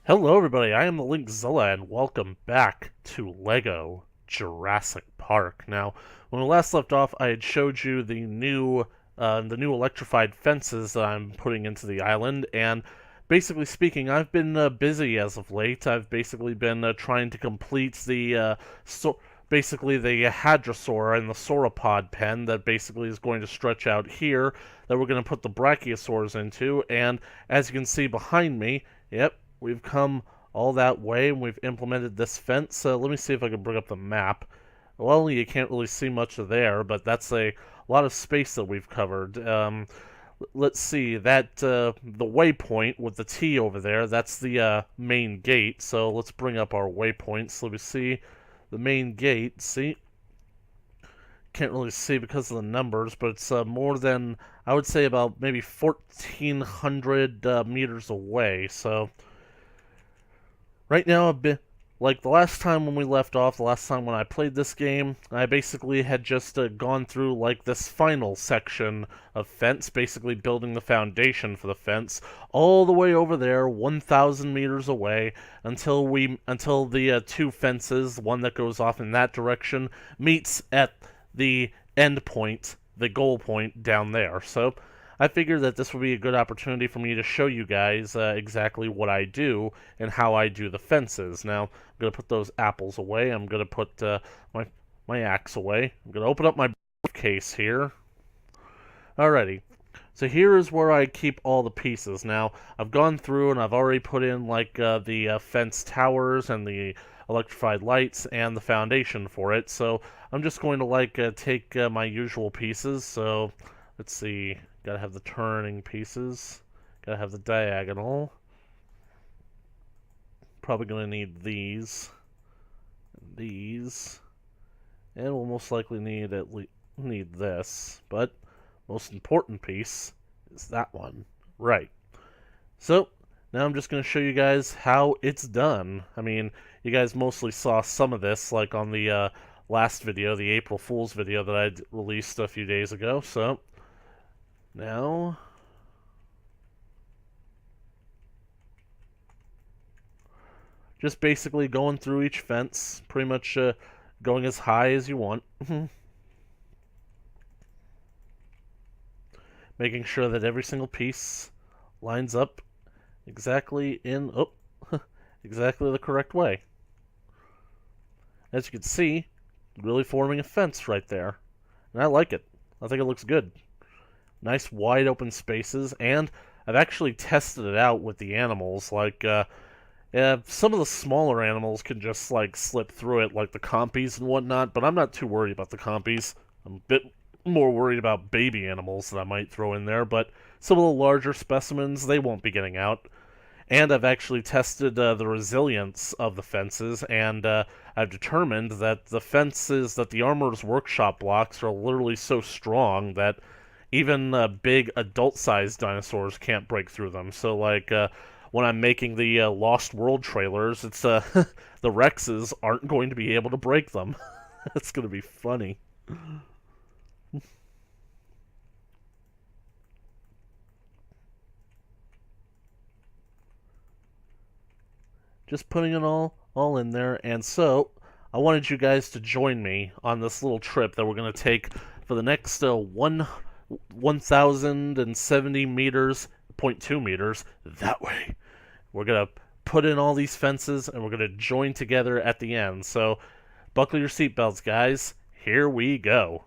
Hello everybody, I am the Linkzilla and welcome back to LEGO Jurassic Park. Now, when we last left off, I had showed you the new electrified fences that I'm putting into the island, and basically speaking, I've been busy as of late. I've basically been trying to complete basically the hadrosaur and the sauropod pen that basically is going to stretch out here that we're going to put the brachiosaurs into, and as you can see behind me, yep, we've come all that way and we've implemented this fence. Let me see if I can bring up the map. Well, you can't really see much of there, but that's a lot of space that we've covered. Let's see, the waypoint with the T over there, that's the main gate. So let's bring up our waypoints. Let me see the main gate. See? Can't really see because of the numbers, but it's more than, I would say, about maybe 1,400 meters away. So right now, I've been like the last time when we left off, the last time when I played this game, I basically had just gone through like this final section of fence, basically building the foundation for the fence, all the way over there, 1,000 meters away, until the two fences, one that goes off in that direction, meets at the end point, the goal point down there. So I figured that this would be a good opportunity for me to show you guys exactly what I do and how I do the fences. Now, I'm going to put those apples away. I'm going to put my axe away. I'm going to open up my case here. Alrighty. So here is where I keep all the pieces. Now, I've gone through and I've already put in like the fence towers and the electrified lights and the foundation for it. So I'm just going to like take my usual pieces. So let's see. Gotta have the turning pieces. Gotta have the diagonal. Probably gonna need these. These. And we'll most likely need need this. But most important piece is that one. Right. So now I'm just gonna show you guys how it's done. I mean, you guys mostly saw some of this like on the last video, the April Fool's video that I released a few days ago. So now, just basically going through each fence, pretty much going as high as you want. Making sure that every single piece lines up exactly exactly the correct way. As you can see, really forming a fence right there. And I like it. I think it looks good. Nice wide open spaces, and I've actually tested it out with the animals. Like, some of the smaller animals can just like slip through it, like the compies and whatnot, but I'm not too worried about the compies. I'm a bit more worried about baby animals that I might throw in there, but some of the larger specimens, they won't be getting out. And I've actually tested the resilience of the fences, and I've determined that the Armorer's Workshop blocks are literally so strong that even big adult-sized dinosaurs can't break through them. So, like, when I'm making the Lost World trailers, it's the Rexes aren't going to be able to break them. It's going to be funny. Just putting it all in there, and so I wanted you guys to join me on this little trip that we're going to take for the next 1,070 meters, point 0.2 meters that way. We're going to put in all these fences and we're going to join together at the end. So buckle your seatbelts, guys. Here we go.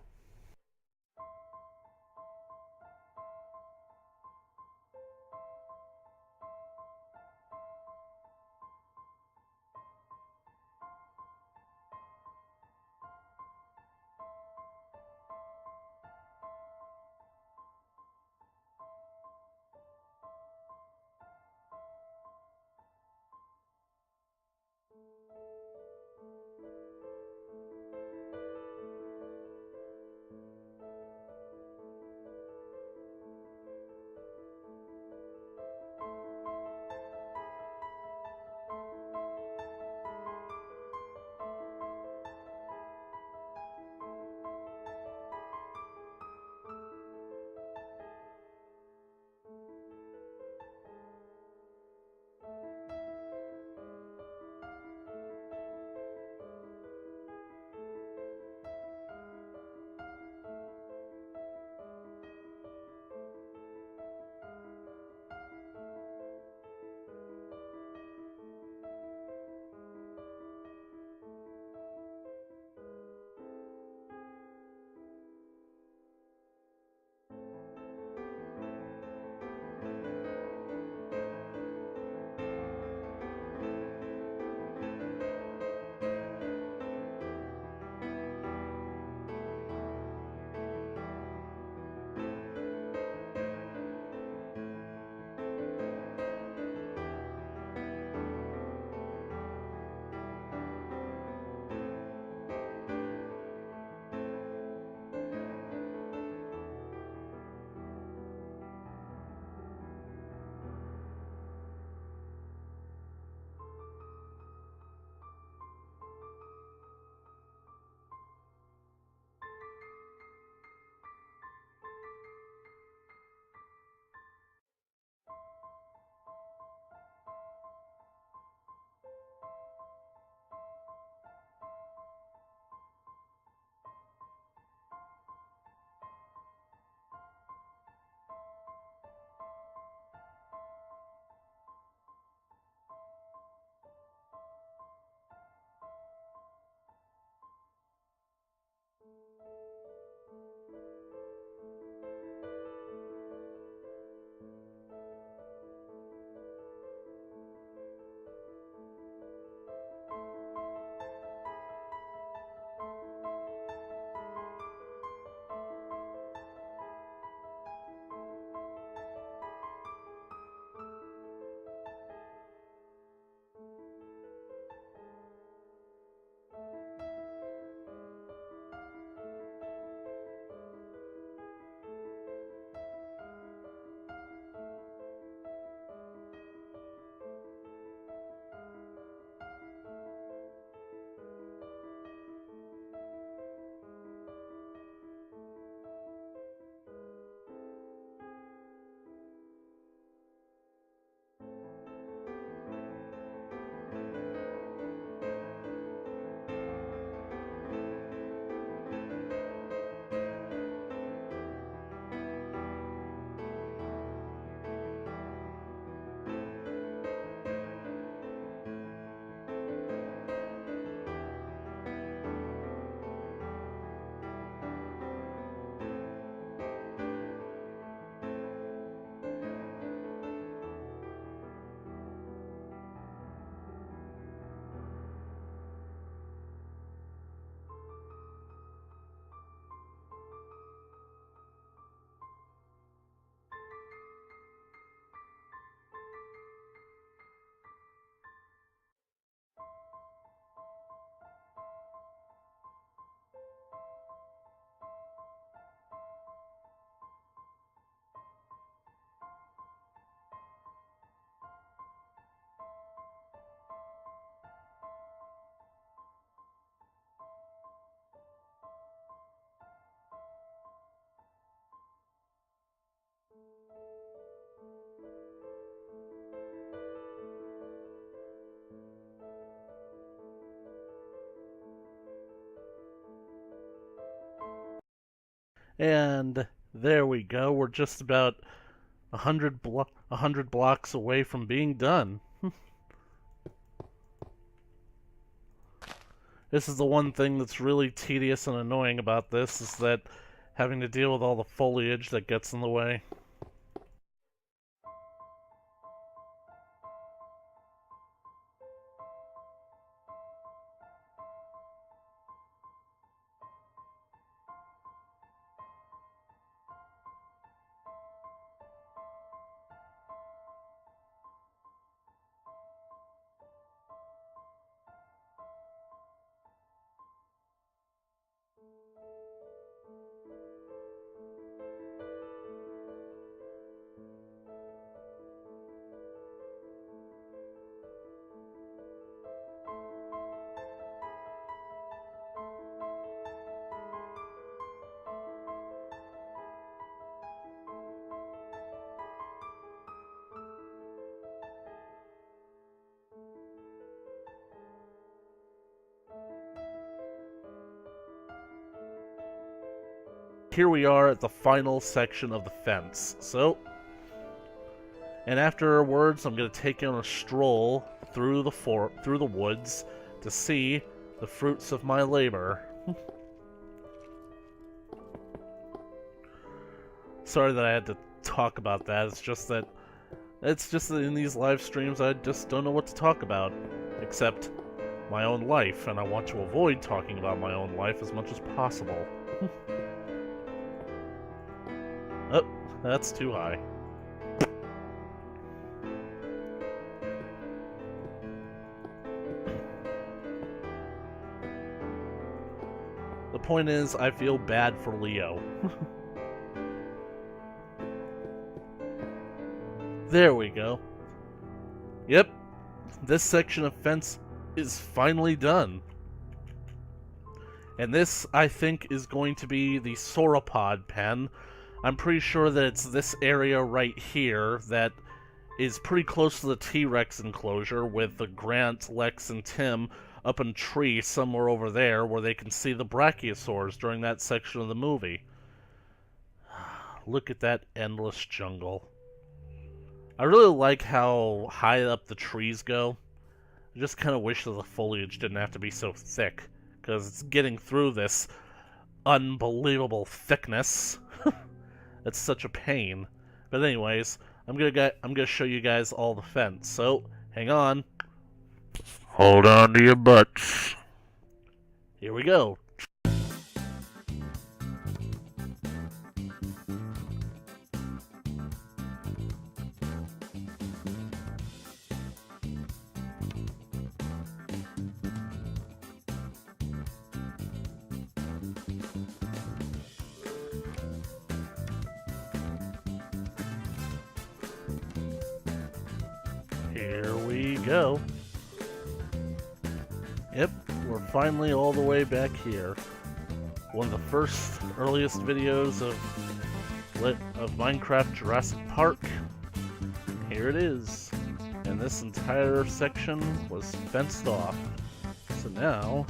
And there we go. We're just about 100 blocks away from being done. This is the one thing that's really tedious and annoying about this, is that having to deal with all the foliage that gets in the way. Here we are at the final section of the fence. And afterwards, I'm going to take on a stroll through the woods to see the fruits of my labor. Sorry that I had to talk about that. It's just that in these live streams I just don't know what to talk about, except my own life, and I want to avoid talking about my own life as much as possible. Oh, that's too high. The point is, I feel bad for Leo. There we go. Yep, this section of fence is finally done. And this, I think, is going to be the sauropod pen. I'm pretty sure that it's this area right here that is pretty close to the T-Rex enclosure, with the Grant, Lex, and Tim up in a tree somewhere over there where they can see the Brachiosaurs during that section of the movie. Look at that endless jungle. I really like how high up the trees go. I just kind of wish that the foliage didn't have to be so thick, because it's getting through this unbelievable thickness. It's such a pain. But anyways, I'm gonna show you guys all the fence. So hang on. Hold on to your butts. Here we go. Here we go. Yep, we're finally all the way back here. One of the first, earliest videos of Minecraft Jurassic Park. Here it is. And this entire section was fenced off. So now...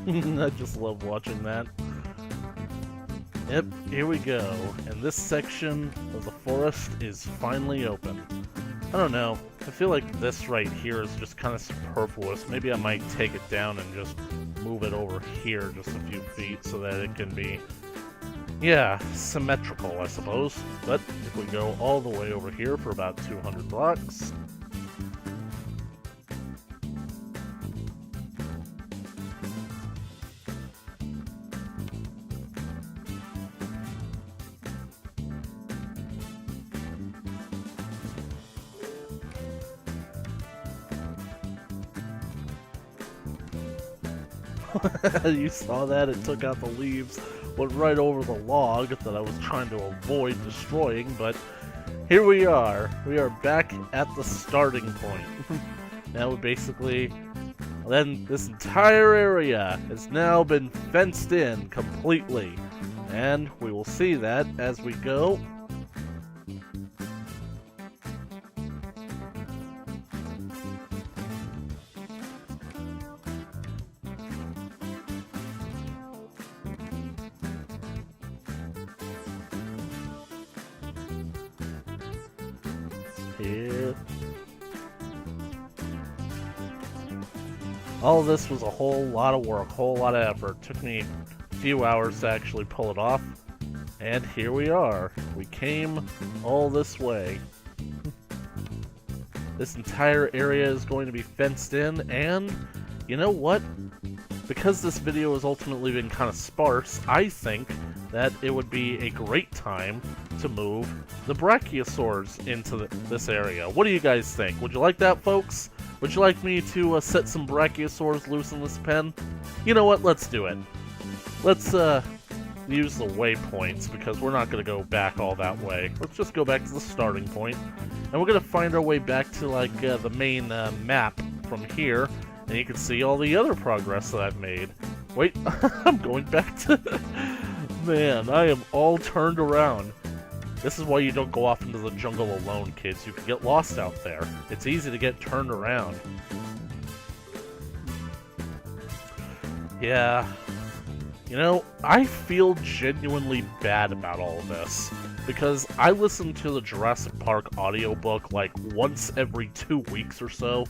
I just love watching that. Yep, here we go. And this section of the forest is finally open. I don't know. I feel like this right here is just kind of superfluous. Maybe I might take it down and just move it over here just a few feet so that it can be, yeah, symmetrical, I suppose. But if we go all the way over here for about 200 blocks... You saw that? It took out the leaves, went right over the log that I was trying to avoid destroying, but here we are. We are back at the starting point. Now then this entire area has now been fenced in completely, and we will see that as we go. Yeah. All this was a whole lot of work, whole lot of effort. Took me a few hours to actually pull it off. And here we are. We came all this way. This entire area is going to be fenced in, and you know what? Because this video has ultimately been kind of sparse, I think that it would be a great time to move the Brachiosaurs into this area. What do you guys think? Would you like that, folks? Would you like me to set some Brachiosaurs loose in this pen? You know what? Let's do it. Let's use the waypoints, because we're not going to go back all that way. Let's just go back to the starting point, and we're going to find our way back to like the main map from here, and you can see all the other progress that I've made. Wait, I'm going back to... Man, I am all turned around. This is why you don't go off into the jungle alone, kids. You can get lost out there. It's easy to get turned around. Yeah. You know, I feel genuinely bad about all of this, because I listen to the Jurassic Park audiobook like once every 2 weeks or so,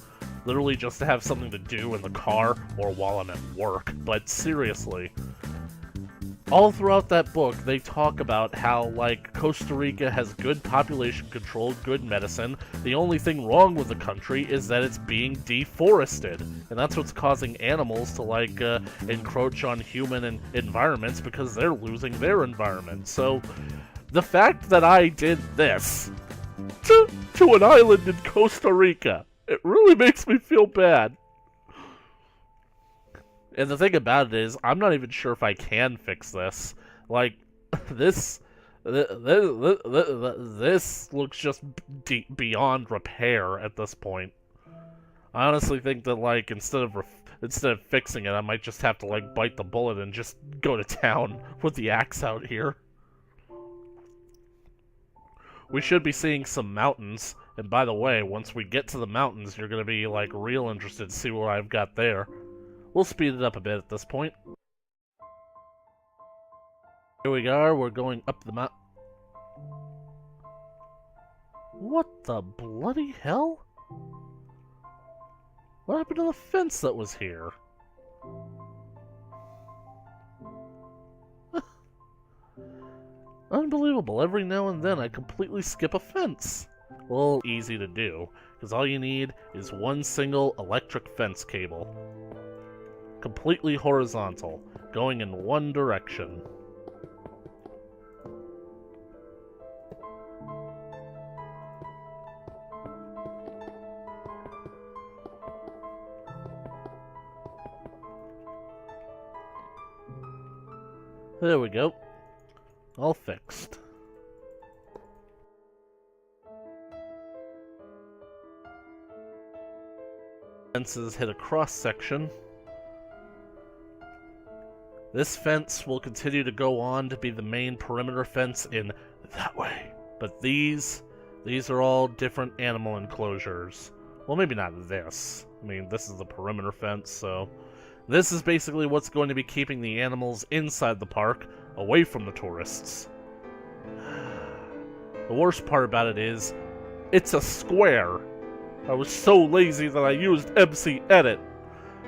literally just to have something to do in the car or while I'm at work. But seriously, all throughout that book, they talk about how, like, Costa Rica has good population control, good medicine. The only thing wrong with the country is that it's being deforested. And that's what's causing animals to, like, encroach on human environments, because they're losing their environment. So, the fact that I did this to an island in Costa Rica, it really makes me feel bad. And the thing about it is, I'm not even sure if I can fix this. Like, this looks just beyond repair at this point. I honestly think that, like, instead of fixing it, I might just have to, like, bite the bullet and just go to town with the axe out here. We should be seeing some mountains, and by the way, once we get to the mountains, you're gonna be, like, real interested to see what I've got there. We'll speed it up a bit at this point. Here we are, we're going up the mountain. What the bloody hell? What happened to the fence that was here? Unbelievable, every now and then I completely skip a fence. Well, easy to do, because all you need is one single electric fence cable. Completely horizontal, going in one direction. There we go. All fixed. Fences hit a cross section. This fence will continue to go on to be the main perimeter fence in that way. But these are all different animal enclosures. Well, maybe not this. I mean, this is the perimeter fence, so... This is basically what's going to be keeping the animals inside the park, away from the tourists. The worst part about it is, it's a square. I was so lazy that I used MC Edit.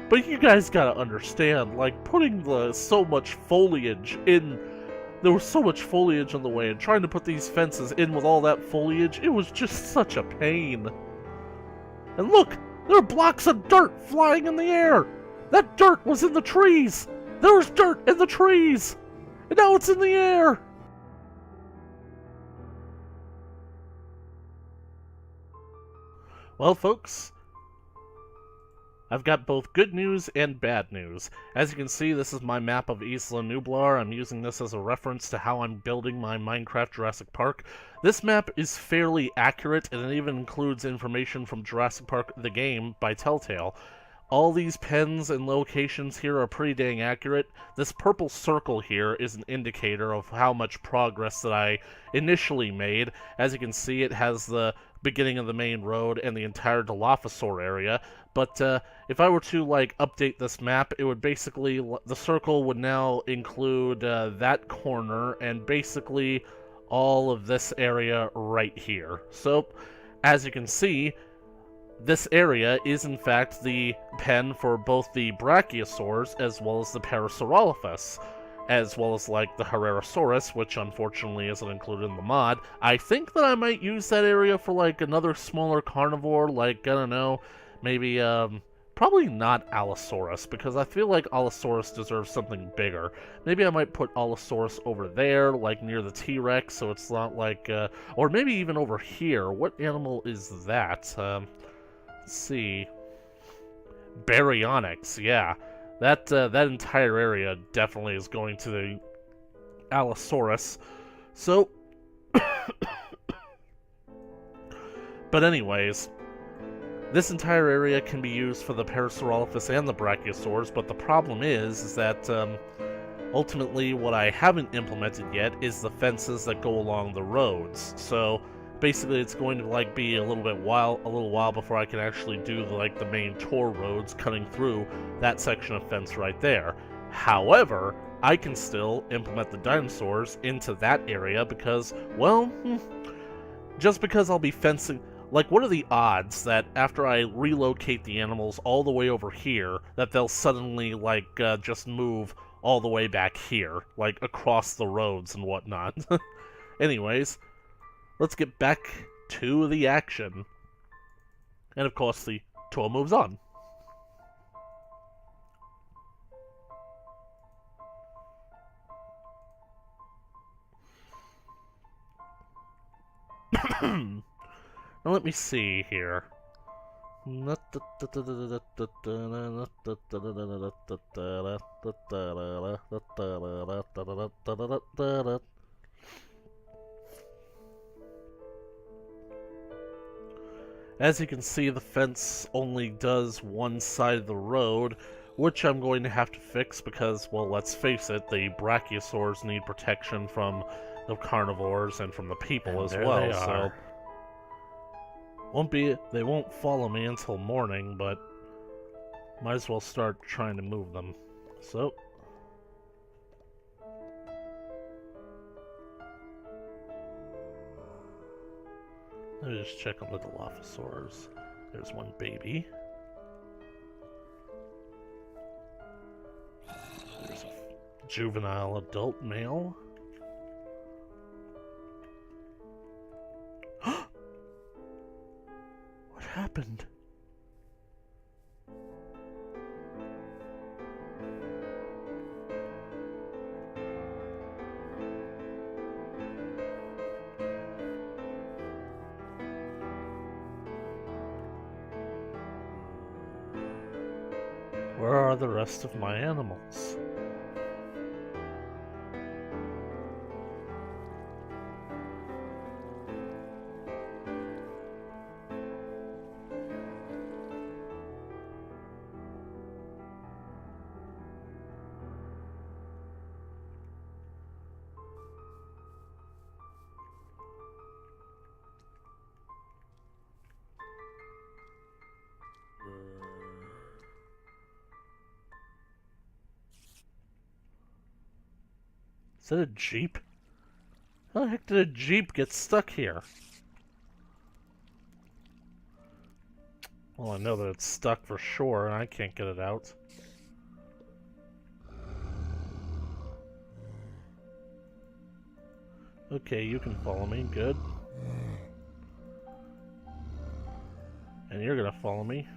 But you guys gotta understand, like, putting so much foliage in... There was so much foliage in the way, and trying to put these fences in with all that foliage, it was just such a pain. And look! There are blocks of dirt flying in the air! That dirt was in the trees! There was dirt in the trees! And now it's in the air! Well, folks, I've got both good news and bad news. As you can see, this is my map of Isla Nublar. I'm using this as a reference to how I'm building my Minecraft Jurassic Park. This map is fairly accurate, and it even includes information from Jurassic Park the game by Telltale. All these pens and locations here are pretty dang accurate. This purple circle here is an indicator of how much progress that I initially made. As you can see, it has the beginning of the main road and the entire Dilophosaurus area. But if I were to, like, update this map, it would basically, the circle would now include that corner and basically all of this area right here. So, as you can see, this area is in fact the pen for both the Brachiosaurs as well as the Parasaurolophus, as well as like the Herrerasaurus, which unfortunately isn't included in the mod. I think that I might use that area for like another smaller carnivore, like, I don't know, maybe probably not Allosaurus, because I feel like Allosaurus deserves something bigger. Maybe I might put Allosaurus over there, like near the T-Rex, so it's not like, or maybe even over here. What animal is that? Let's see. Baryonyx, yeah. That entire area definitely is going to the Allosaurus. So, but anyways, this entire area can be used for the Parasaurolophus and the Brachiosaurs, but the problem is that ultimately what I haven't implemented yet is the fences that go along the roads. So basically it's going to like be a little while before I can actually do the main tour roads cutting through that section of fence right there. However, I can still implement the dinosaurs into that area because, well, just because I'll be fencing. Like, what are the odds that after I relocate the animals all the way over here, that they'll suddenly, just move all the way back here, like, across the roads and whatnot? Anyways, let's get back to the action. And of course, the tour moves on. Now let me see here. As you can see, the fence only does one side of the road, which I'm going to have to fix because, well, let's face it, the Brachiosaurs need protection from the carnivores and from the people as well, so they won't follow me until morning, but might as well start trying to move them. So let me just check on the Dilophosaurus. There's one baby. There's a juvenile adult male. What happened? Where are the rest of my animals? Is that a Jeep? How the heck did a Jeep get stuck here? Well, I know that it's stuck for sure, and I can't get it out. Okay, you can follow me, good. And you're gonna follow me.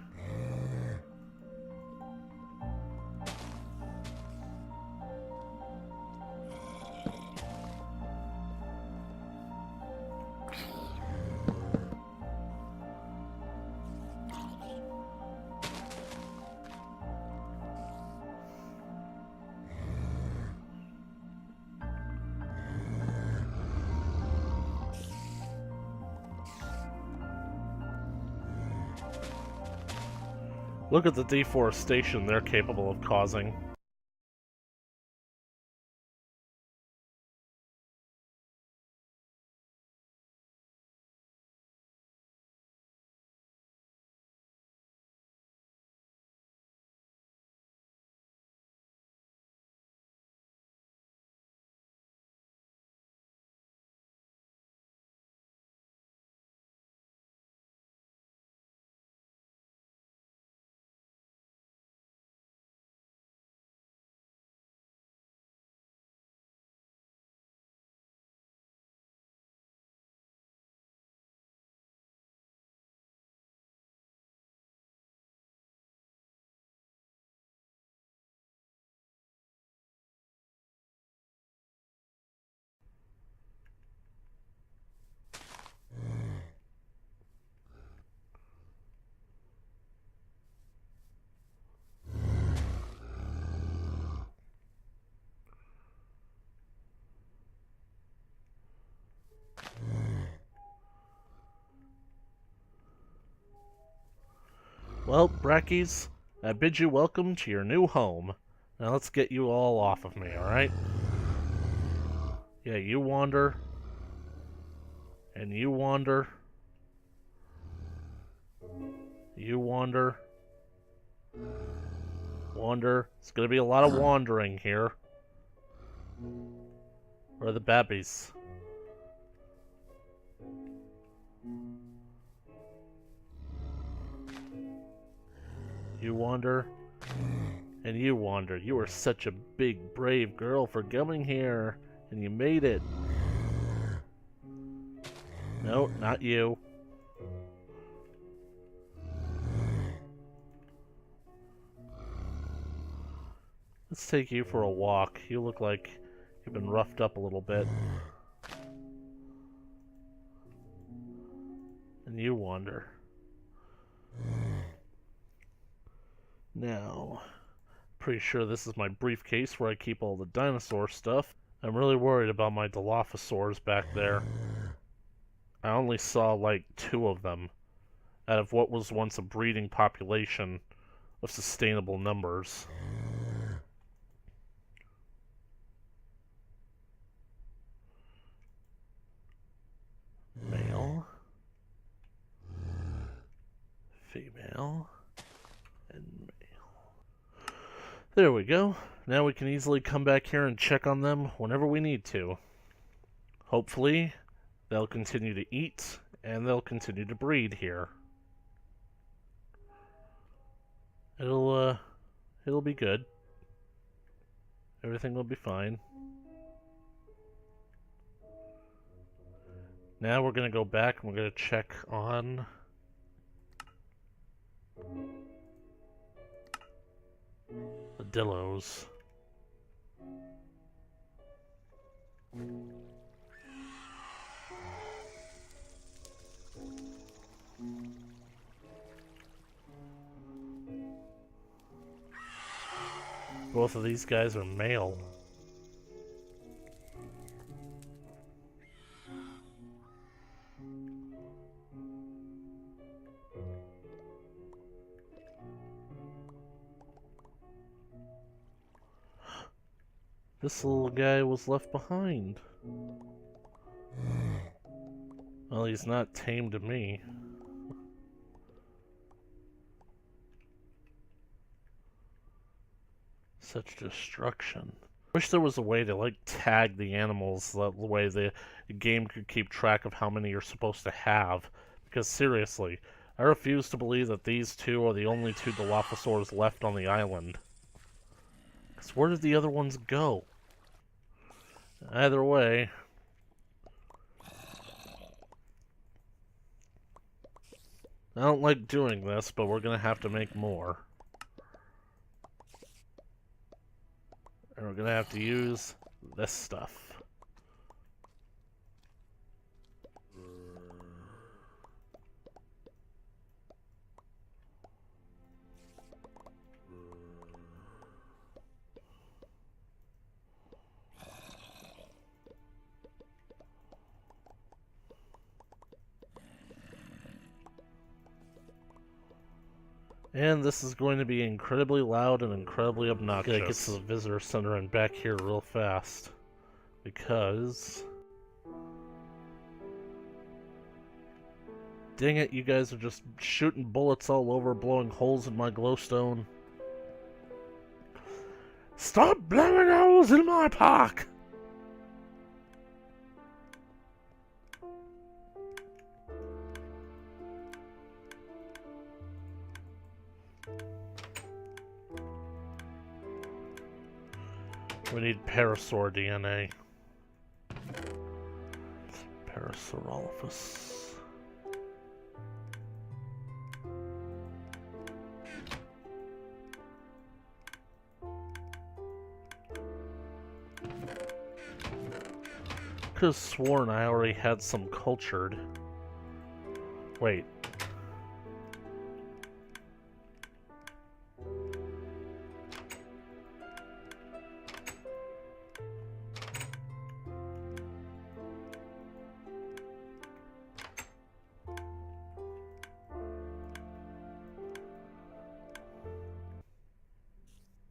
Look at the deforestation they're capable of causing. Well, Brachios, I bid you welcome to your new home. Now let's get you all off of me, alright? Yeah, you wander. And you wander. You wander. Wander. It's gonna be a lot of wandering here. Where are the babbies? You wander. And you wander. You are such a big, brave girl for coming here. And you made it. No, not you. Let's take you for a walk. You look like you've been roughed up a little bit. And you wander. Now, pretty sure this is my briefcase where I keep all the dinosaur stuff. I'm really worried about my Dilophosaurus back there. I only saw like 2 of them out of what was once a breeding population of sustainable numbers. Male, female, and male. There we go. Now we can easily come back here and check on them whenever we need to. Hopefully, they'll continue to eat, and they'll continue to breed here. It'll be good. Everything will be fine. Now we're gonna go back and we're gonna check on the Dillos. Both of these guys are male. This little guy was left behind. Well, he's not tame to me. Such destruction. Wish there was a way to, like, tag the animals the way the game could keep track of how many you're supposed to have. Because, seriously, I refuse to believe that these 2 are the only 2 Dilophosaurs left on the island. Because where did the other ones go? Either way... I don't like doing this, but we're gonna have to make more. And we're gonna have to use this stuff. And this is going to be incredibly loud and incredibly obnoxious. Gotta get to the visitor center and back here real fast. Because... dang it, you guys are just shooting bullets all over, blowing holes in my glowstone. Stop blowing holes in my park! We need Parasaur DNA. Parasaurolophus. Could have sworn I already had some cultured. Wait.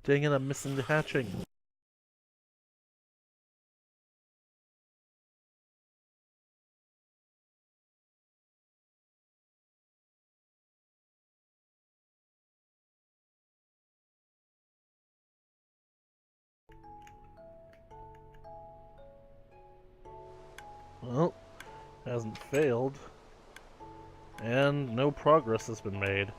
Dang it, I'm missing the hatching. Well, hasn't failed. And no progress has been made.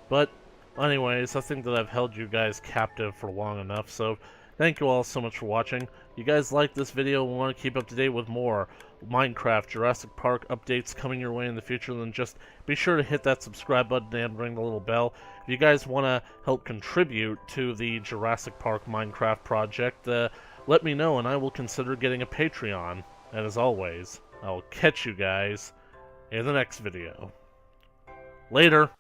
But, anyways, I think that I've held you guys captive for long enough, so thank you all so much for watching. If you guys like this video and want to keep up to date with more Minecraft, Jurassic Park updates coming your way in the future, then just be sure to hit that subscribe button and ring the little bell. If you guys want to help contribute to the Jurassic Park Minecraft project, let me know and I will consider getting a Patreon. And as always, I'll catch you guys in the next video. Later!